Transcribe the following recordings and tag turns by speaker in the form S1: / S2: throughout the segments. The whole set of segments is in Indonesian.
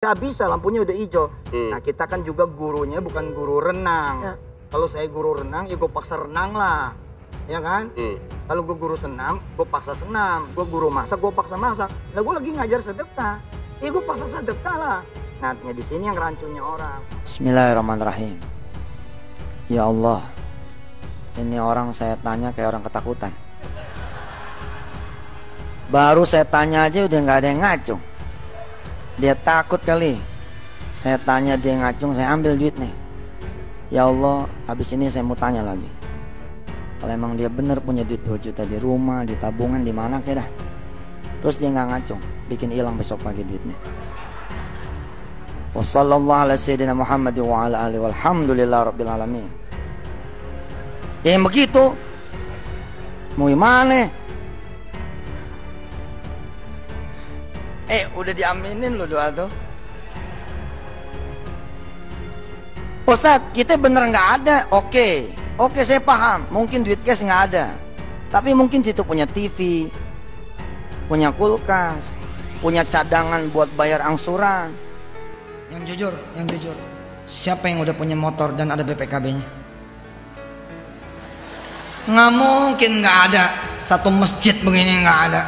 S1: Gak bisa, lampunya udah hijau. Nah kita kan juga gurunya bukan guru renang. Kalau saya guru renang, ya gue paksa renang lah, ya kan? Kalau gue guru senam, gue paksa senam. Gue guru masak, gue paksa masak. Nah gue lagi ngajar sedekah, ya gue paksa sedekah lah. Nah di sini yang rancunya orang.
S2: Bismillahirrahmanirrahim. Ya Allah, ini orang saya tanya kayak orang ketakutan. Baru saya tanya aja udah nggak ada yang ngacung. Dia takut kali. Saya tanya dia ngacung, saya ambil duitnya. Ya Allah, habis ini saya mau tanya lagi. Kalau emang dia bener punya duit 2 juta di rumah, di tabungan, di mana kayak dah. Terus dia nggak ngacung, bikin hilang besok pagi duitnya. Wassallallahu ala sayyidina Muhammad wa ala alihi walhamdulillah rabbil alamin. Ya yang begitu. Mau gimana? Udah diaminin lo doa tuh. Ustaz, kita bener nggak ada. Oke, saya paham. Mungkin duit cash nggak ada. Tapi mungkin situ punya TV, punya kulkas, punya cadangan buat bayar angsuran. Yang jujur. Siapa yang udah punya motor dan ada BPKB-nya? Nggak mungkin nggak ada. Satu masjid begini nggak ada.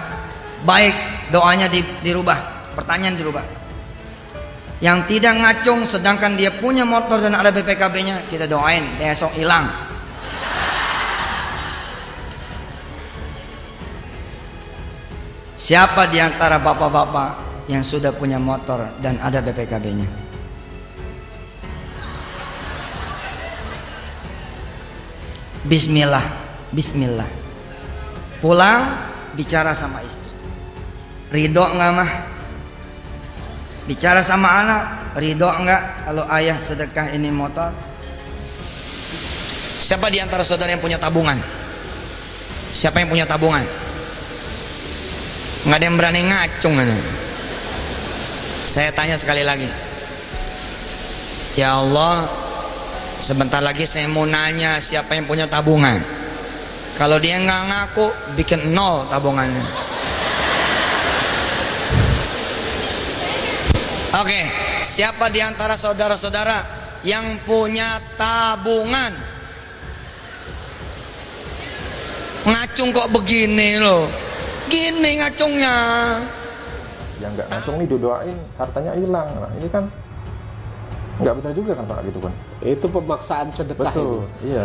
S2: Baik, doanya dirubah, pertanyaan dirubah. Yang tidak ngacung sedangkan dia punya motor dan ada BPKB-nya, kita doain besok hilang. Siapa di antara bapak-bapak yang sudah punya motor dan ada BPKB-nya? Bismillah. Pulang bicara sama istri. Ridho nggak mah? Bicara sama anak, ridho nggak kalau ayah sedekah ini motor? Siapa di antara saudara yang punya tabungan? Siapa yang punya tabungan? Nggak ada yang berani ngacung ini. Saya tanya sekali lagi. Ya Allah, sebentar lagi saya mau nanya siapa yang punya tabungan. Kalau dia nggak ngaku, bikin 0 tabungannya. Oke, siapa di antara saudara-saudara yang punya tabungan? Ngacung kok begini loh. Gini ngacungnya.
S3: Yang nggak ngacung nih didoain hartanya hilang. Nah ini kan nggak benar juga kan Pak gitu kan?
S4: Itu pemaksaan sedekah.
S3: Betul,
S4: itu.
S3: iya.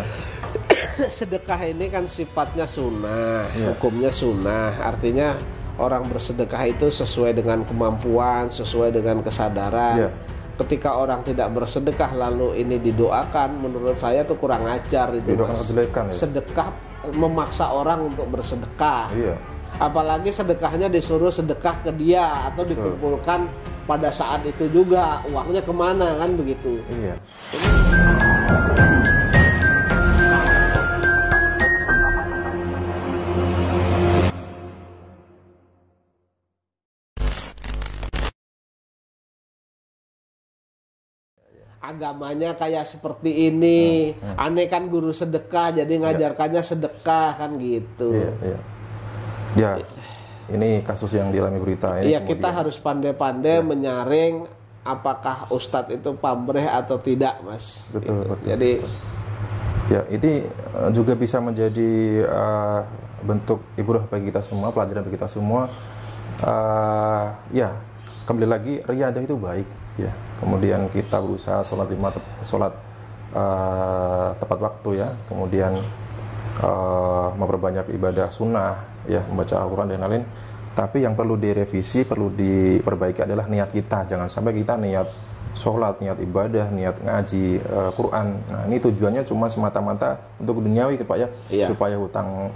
S4: Sedekah ini kan sifatnya sunnah, hukumnya sunnah. Artinya orang bersedekah itu sesuai dengan kemampuan, sesuai dengan kesadaran. Ketika orang tidak bersedekah lalu ini didoakan, menurut saya tuh kurang ajar itu. Sedekah memaksa orang untuk bersedekah. Apalagi sedekahnya disuruh sedekah ke dia atau dikumpulkan pada saat itu juga, uangnya kemana kan begitu. Agamanya kayak seperti ini, aneh kan guru sedekah jadi ngajarkannya sedekah kan gitu.
S3: Ya, ini kasus yang dialami berita ini.
S4: Iya, kita harus pandai-pandai menyaring apakah ustadz itu pamrih atau tidak, Mas.
S3: Betul.
S4: Jadi,
S3: ya ini juga bisa menjadi bentuk ibrah bagi kita semua, pelajaran bagi kita semua. Ya, kembali lagi riadah itu baik. Ya, kemudian kita berusaha sholat tepat waktu ya, kemudian memperbanyak ibadah sunnah, ya membaca Al-Quran dan lain-lain. Tapi yang perlu direvisi, perlu diperbaiki adalah niat kita. Jangan sampai kita niat sholat, niat ibadah, niat ngaji Quran. Nah ini tujuannya cuma semata-mata untuk duniawi Pak ya, supaya hutang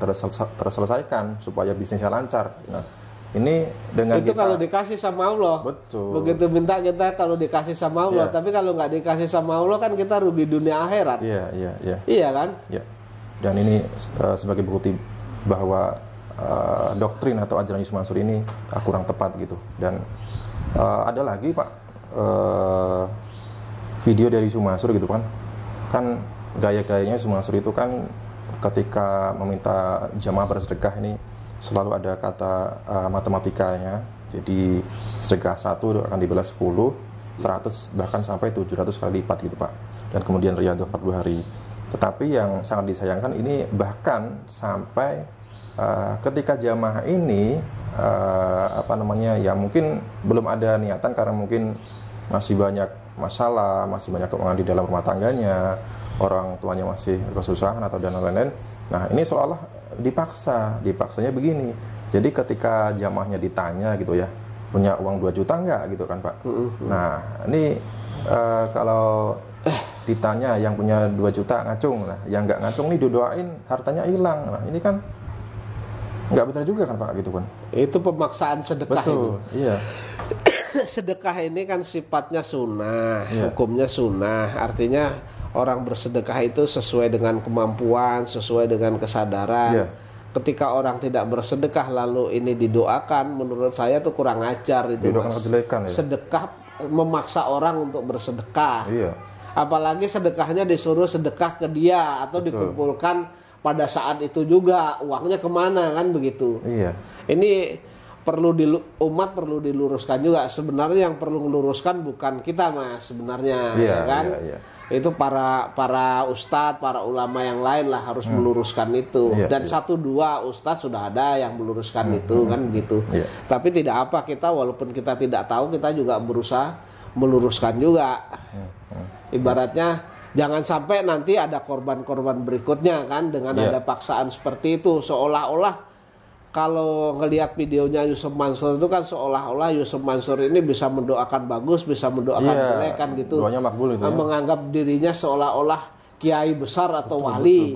S3: terselesaikan, supaya bisnisnya lancar. Nah ini dengan
S4: itu kalau dikasih sama Allah.
S3: Betul.
S4: Begitu minta kita kalau dikasih sama Allah, tapi kalau nggak dikasih sama Allah kan kita rugi dunia akhirat. Iya kan? Iya.
S3: Dan ini sebagai bukti bahwa doktrin atau ajaran Yusuf Mansur ini kurang tepat gitu. Dan ada lagi Pak video dari Yusuf Mansur gitu kan gaya-gayanya Yusuf Mansur itu kan ketika meminta jamaah bersedekah ini selalu ada kata matematikanya. Jadi sedekah 1 akan dibalas 10, 100 bahkan sampai 700 kali lipat gitu Pak. Dan kemudian riyadhah 40 hari. Tetapi yang sangat disayangkan ini bahkan sampai ketika jamaah ini ya mungkin belum ada niatan karena mungkin masih banyak masalah, masih banyak keuangan di dalam rumah tangganya, orang tuanya masih kesusahan atau dan lain-lain. Nah ini seolah dipaksanya begini. Jadi ketika jamaahnya ditanya gitu ya, punya uang 2 juta enggak gitu kan Pak. Nah ini kalau ditanya yang punya 2 juta ngacung, nah yang nggak ngacung nih didoain hartanya hilang. Nah ini kan nggak benar juga kan Pak gitu kan.
S4: Itu pemaksaan sedekah.
S3: Betul, iya.
S4: Sedekah ini kan sifatnya sunnah, hukumnya sunnah. Artinya orang bersedekah itu sesuai dengan kemampuan, sesuai dengan kesadaran. Ketika orang tidak bersedekah lalu ini didoakan, menurut saya tuh kurang ajar itu Mas. Sedekah memaksa orang untuk bersedekah. Apalagi sedekahnya disuruh sedekah ke dia atau dikumpulkan pada saat itu juga, uangnya kemana kan begitu. Ini umat perlu diluruskan juga. Sebenarnya yang perlu meluruskan bukan kita Mas sebenarnya, kan? Itu para ustadz, para ulama yang lain lah harus meluruskan itu. Dan 1-2 ustadz sudah ada yang meluruskan itu kan gitu. Tapi tidak apa, kita walaupun kita tidak tahu, kita juga berusaha meluruskan juga. Ibaratnya jangan sampai nanti ada korban-korban berikutnya kan dengan ada paksaan seperti itu, seolah-olah kalau ngelihat videonya Yusuf Mansur itu kan seolah-olah Yusuf Mansur ini bisa mendoakan bagus, bisa mendoakan jelek kan gitu.
S3: Doanya makbul itu,
S4: menganggap dirinya seolah-olah kiai besar atau wali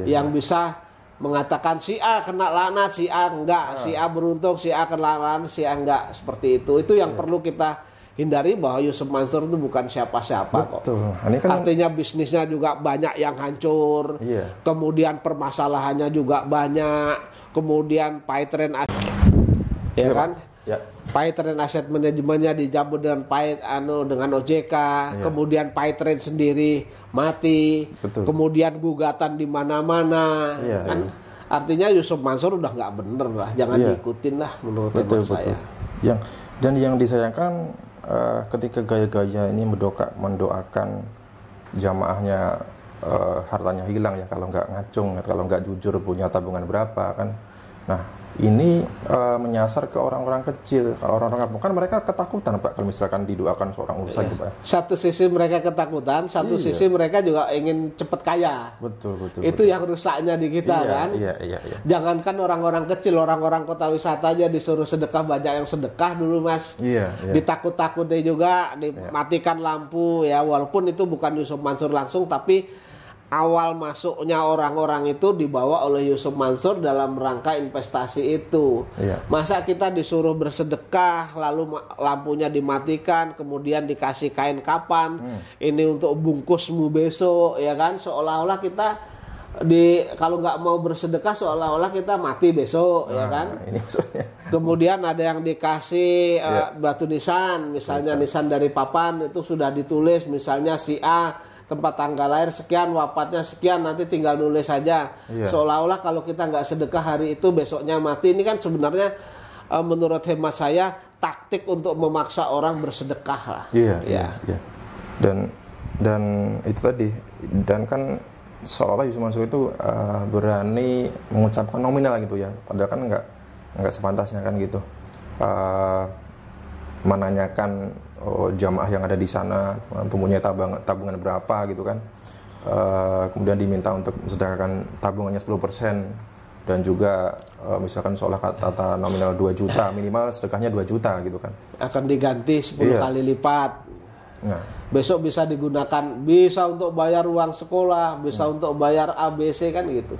S4: yang bisa mengatakan si A kena laknat, si A enggak, si A beruntung, si A kena laknat, si A enggak, seperti itu. Itu yang perlu kita hindari, bahwa Yusuf Mansur itu bukan siapa-siapa kok. Ini kan artinya bisnisnya juga banyak yang hancur, kemudian permasalahannya juga banyak, kemudian Paytren kan, Paytren aset manajemennya dicabut dengan dengan OJK, kemudian Paytren sendiri mati, kemudian gugatan di mana-mana, kan. Artinya Yusuf Mansur udah nggak bener lah, jangan diikutin lah menurut saya.
S3: Dan yang disayangkan ketika gaya-gaya ini mendoakan jamaahnya hartanya hilang ya kalau nggak ngacung, kalau nggak jujur punya tabungan berapa kan. Nah ini menyasar ke orang-orang kecil. Kalau orang-orang kampung kan mereka ketakutan Pak kalau misalkan didoakan seorang ustaz gitu Pak.
S4: Satu sisi mereka ketakutan, satu sisi mereka juga ingin cepat kaya.
S3: Betul.
S4: Itu yang rusaknya di kita kan. Jangankan orang-orang kecil, orang-orang kota wisata aja disuruh sedekah, banyak yang sedekah dulu Mas. Ditakut-takutin juga, dimatikan lampu ya, walaupun itu bukan Yusuf Mansur langsung, tapi awal masuknya orang-orang itu dibawa oleh Yusuf Mansur dalam rangka investasi itu. Masa kita disuruh bersedekah lalu lampunya dimatikan, kemudian dikasih kain kapan, ini untuk bungkusmu besok ya kan, seolah-olah kita kalau nggak mau bersedekah seolah-olah kita mati besok ya kan.
S3: Ini maksudnya.
S4: Kemudian ada yang dikasih batu nisan, misalnya nisan dari papan itu sudah ditulis misalnya si A tempat tanggal lahir sekian, wafatnya sekian, nanti tinggal nulis saja. Seolah-olah kalau kita nggak sedekah hari itu besoknya mati. Ini kan sebenarnya menurut hemat saya taktik untuk memaksa orang bersedekah lah.
S3: Dan itu tadi, dan kan seolah Yusuf Mansur itu berani mengucapkan nominal gitu ya, padahal kan nggak sepantasnya kan gitu. Menanyakan jamaah yang ada di sana mempunyai tabungan berapa gitu kan, kemudian diminta untuk mensedekahkan tabungannya 10%, dan juga misalkan seolah kata nominal 2 juta, minimal sedekahnya 2 juta gitu kan, akan
S4: diganti 10 kali lipat. Besok bisa digunakan, bisa untuk bayar uang sekolah, bisa untuk bayar ABC kan gitu.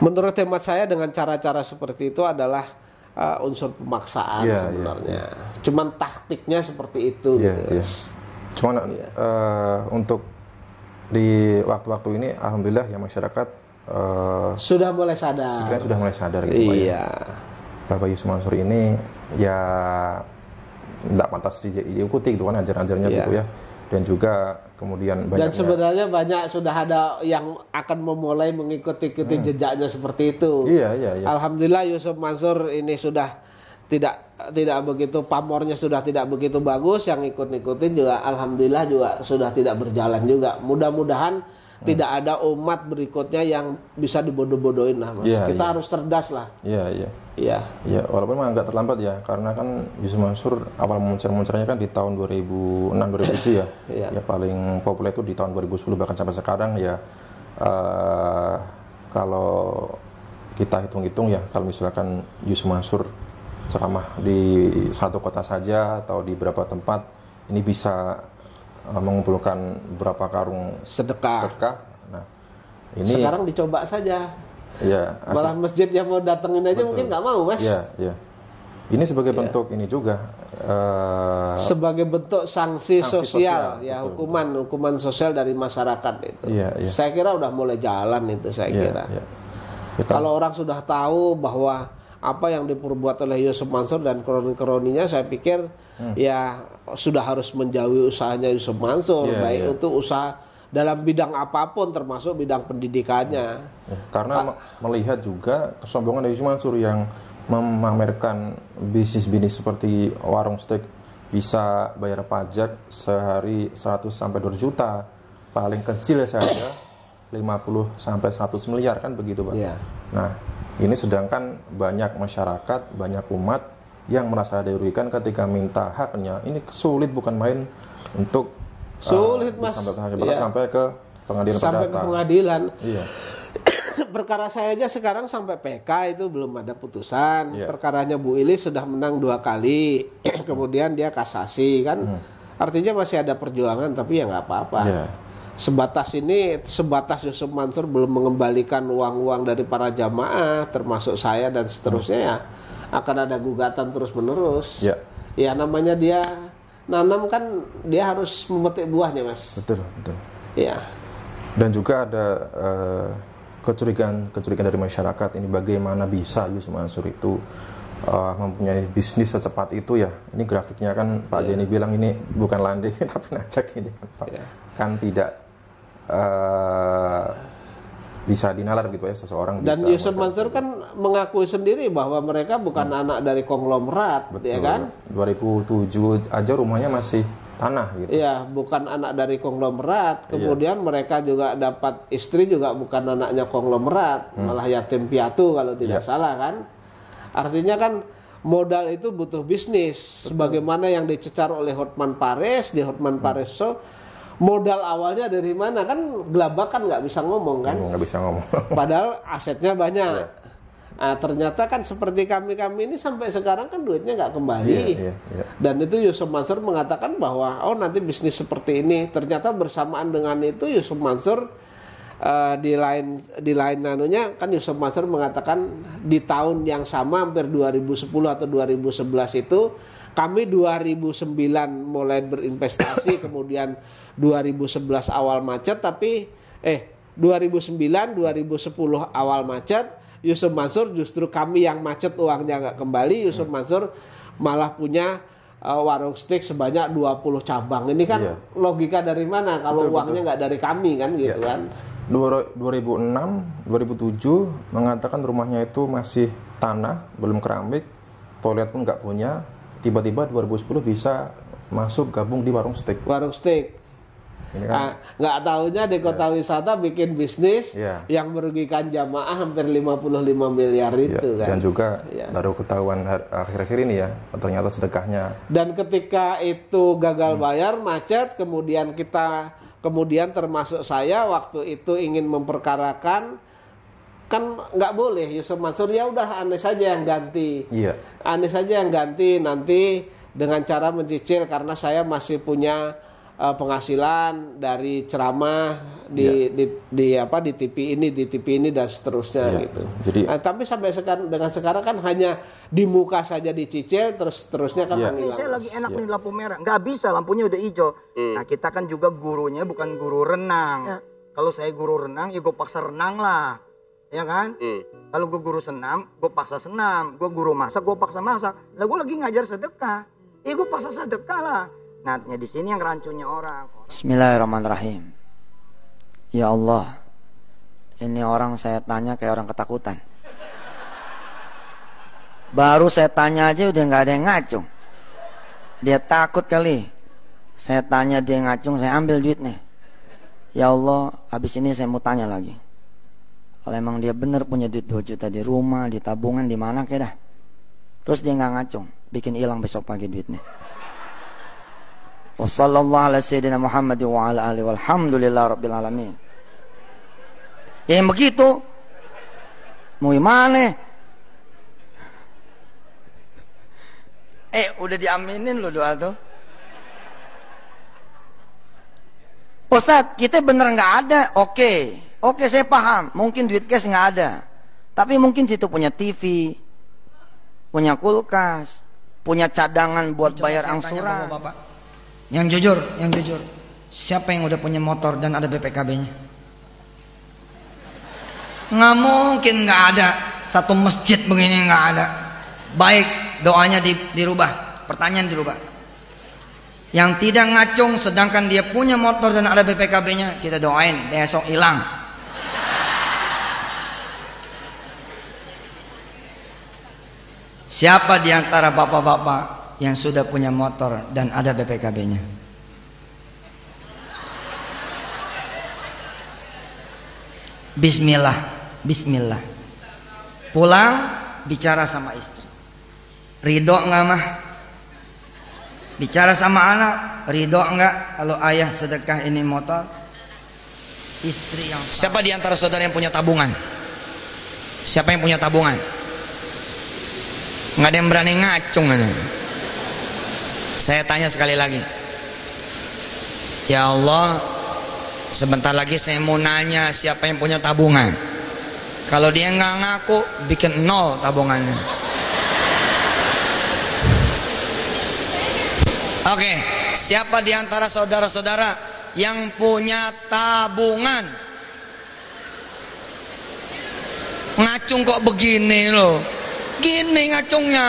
S4: Menurut hemat saya dengan cara-cara seperti itu adalah unsur pemaksaan sebenarnya. Cuman taktiknya seperti itu gitu.
S3: Cuman untuk di waktu-waktu ini alhamdulillah ya masyarakat
S4: sudah mulai sadar.
S3: Sebenarnya sudah mulai sadar gitu Pak ya. Bapak Yusuf Mansur ini ya tidak pantas diikuti gitu kan ajaran-ajarannya gitu ya. Dan juga kemudian banyak. Dan
S4: sebenarnya banyak sudah ada yang akan memulai mengikuti jejaknya seperti itu. Alhamdulillah Yusuf Mansur ini sudah tidak begitu, pamornya sudah tidak begitu bagus, yang ikut-ikutin juga alhamdulillah juga sudah tidak berjalan juga. Mudah-mudahan tidak ada umat berikutnya yang bisa dibodoh-bodohin lah, Mas. Kita harus cerdas lah. Iya,
S3: walaupun memang agak terlambat ya, karena kan Yusuf Mansur awal munculnya kan di tahun 2006-2007 ya. Ya paling populer itu di tahun 2010 bahkan sampai sekarang ya. Kalau kita hitung-hitung ya, kalau misalkan Yusuf Mansur ceramah di satu kota saja atau di beberapa tempat, ini bisa mengumpulkan berapa karung sedekah. Nah, ini
S4: sekarang dicoba saja.
S3: Ya,
S4: malah masjid yang mau datengin aja mungkin nggak mau, Mas.
S3: Iya. Ini sebagai bentuk ini juga
S4: sebagai bentuk sanksi sosial ya, hukuman sosial dari masyarakat itu. Saya kira udah mulai jalan itu, saya kira. Kalau orang sudah tahu bahwa apa yang diperbuat oleh Yusuf Mansur dan kroni-kroninya, saya pikir ya sudah harus menjauhi usahanya Yusuf Mansur, baik itu usaha dalam bidang apapun termasuk bidang pendidikannya.
S3: Karena melihat juga kesombongan dari Yusuf Mansur yang memamerkan bisnis-bisnis seperti warung steak bisa bayar pajak sehari 100 sampai 2 juta, paling kecil saja 50 sampai 100 miliar kan begitu, Pak. Nah, ini sedangkan banyak masyarakat, banyak umat yang merasa dirugikan ketika minta haknya. Ini sulit bukan main untuk
S4: sulit, Mas.
S3: Sampai ke pengadilan.
S4: Sampai ke pengadilan. Perkara saya aja sekarang sampai PK itu belum ada putusan. Perkaranya Bu Ilis sudah menang 2 kali. Kemudian dia kasasi kan. Artinya masih ada perjuangan, tapi ya nggak apa-apa. Sebatas Yusuf Mansur belum mengembalikan uang-uang dari para jamaah, termasuk saya dan seterusnya, ya akan ada gugatan terus-menerus. Ya namanya dia nanam kan, dia harus memetik buahnya, Mas.
S3: Betul.
S4: Ya.
S3: Dan juga ada kecurigaan dari masyarakat ini, bagaimana bisa Yusuf Mansur itu mempunyai bisnis secepat itu ya. Ini grafiknya kan Pak Zaini bilang ini bukan landing tapi najak ini kan, Pak. Kan tidak bisa dinalar gitu ya seseorang.
S4: Dan Yusuf Mansur kan mengakui sendiri bahwa mereka bukan anak dari konglomerat. Betul. Ya kan?
S3: 2007 aja rumahnya masih tanah gitu.
S4: Iya, bukan anak dari konglomerat. Kemudian mereka juga dapat istri juga bukan anaknya konglomerat, malah yatim piatu kalau tidak salah kan. Artinya kan modal itu butuh bisnis. Sebagaimana yang dicecar oleh Hotman Paris di Hotman Paris Show. Modal awalnya dari mana kan, gelabakan nggak bisa ngomong kan.
S3: Nggak bisa ngomong.
S4: Padahal asetnya banyak. Nah, ternyata kan seperti kami ini sampai sekarang kan duitnya nggak kembali. Dan itu Yusuf Mansur mengatakan bahwa nanti bisnis seperti ini. Ternyata bersamaan dengan itu Yusuf Mansur di lain nanunya kan Yusuf Mansur mengatakan di tahun yang sama hampir 2010 atau 2011 itu kami 2009 mulai berinvestasi kemudian 2011 awal macet, tapi 2009 2010 awal macet Yusuf Mansur justru kami yang macet uangnya nggak kembali. Yusuf Mansur malah punya warung steak sebanyak 20 cabang. Ini kan logika dari mana kalau uangnya nggak dari kami kan gitu kan.
S3: 2006, 2007 mengatakan rumahnya itu masih tanah, belum keramik, toilet pun nggak punya. Tiba-tiba 2010 bisa masuk gabung di warung steak. Ini kan,
S4: nggak tahunya di kota wisata bikin bisnis yang merugikan jamaah hampir 55 miliar itu kan.
S3: Dan juga baru ketahuan akhir-akhir ini ya, ternyata sedekahnya.
S4: Dan ketika itu gagal bayar, macet, kemudian termasuk saya waktu itu ingin memperkarakan, kan nggak boleh Yusuf Mansur, ya udah Anies saja yang ganti. Anies saja yang ganti nanti dengan cara mencicil karena saya masih punya penghasilan dari ceramah di TV ini dan seterusnya gitu.
S3: Jadi,
S4: tapi sampai sekarang kan hanya di muka saja dicicil terusnya kan
S1: hilang. Saya lagi enak nih lampu merah, nggak bisa lampunya udah hijau. Nah kita kan juga gurunya bukan guru renang. Kalau saya guru renang ya gue paksa renang lah, ya kan? Kalau gue guru senam, gue paksa senam. Gue guru masak, gue paksa masak. Lah gue lagi ngajar sedekah, ya gue paksa sedekah lah. Nah, di sini yang rancunya orang.
S2: Bismillahirrahmanirrahim. Ya Allah, ini orang saya tanya kayak orang ketakutan. Baru saya tanya aja udah nggak ada yang ngacung. Dia takut kali. Saya tanya dia ngacung, saya ambil duitnya. Ya Allah, habis ini saya mau tanya lagi. Kalau emang dia bener punya duit 2 juta di rumah, di tabungan, di mana kayak dah. Terus dia nggak ngacung, bikin hilang besok pagi duitnya. Wassallallahu ala sayyidina Muhammad wa ala alihi walhamdulillah rabbil alamin. Ya yang begitu, mau gimana? Udah diaminin lo doa tuh. Ustadz, kita bener nggak ada. Oke, saya paham. Mungkin duit cash nggak ada, tapi mungkin situ punya TV, punya kulkas, punya cadangan buat bayar angsuran.
S5: Bapak, yang jujur, siapa yang udah punya motor dan ada BPKB-nya? Nggak mungkin nggak ada. Satu masjid begini nggak ada. Baik, doanya dirubah, pertanyaan dirubah. Yang tidak ngacung sedangkan dia punya motor dan ada BPKB-nya, kita doain besok hilang. Siapa di antara bapak-bapak yang sudah punya motor dan ada BPKB-nya? Bismillah. Pulang bicara sama istri. Ridho nggak mah? Bicara sama anak, ridho nggak kalau ayah sedekah ini motor? Istri yang siapa di antara saudara yang punya tabungan? Siapa yang punya tabungan? Nggak ada yang berani ngacung ini. Saya tanya sekali lagi. Ya Allah, sebentar lagi saya mau nanya siapa yang punya tabungan. Kalau dia nggak ngaku, bikin 0 tabungannya. Oke, siapa di antara saudara-saudara yang punya tabungan? Ngacung kok begini loh. Gini ngacungnya.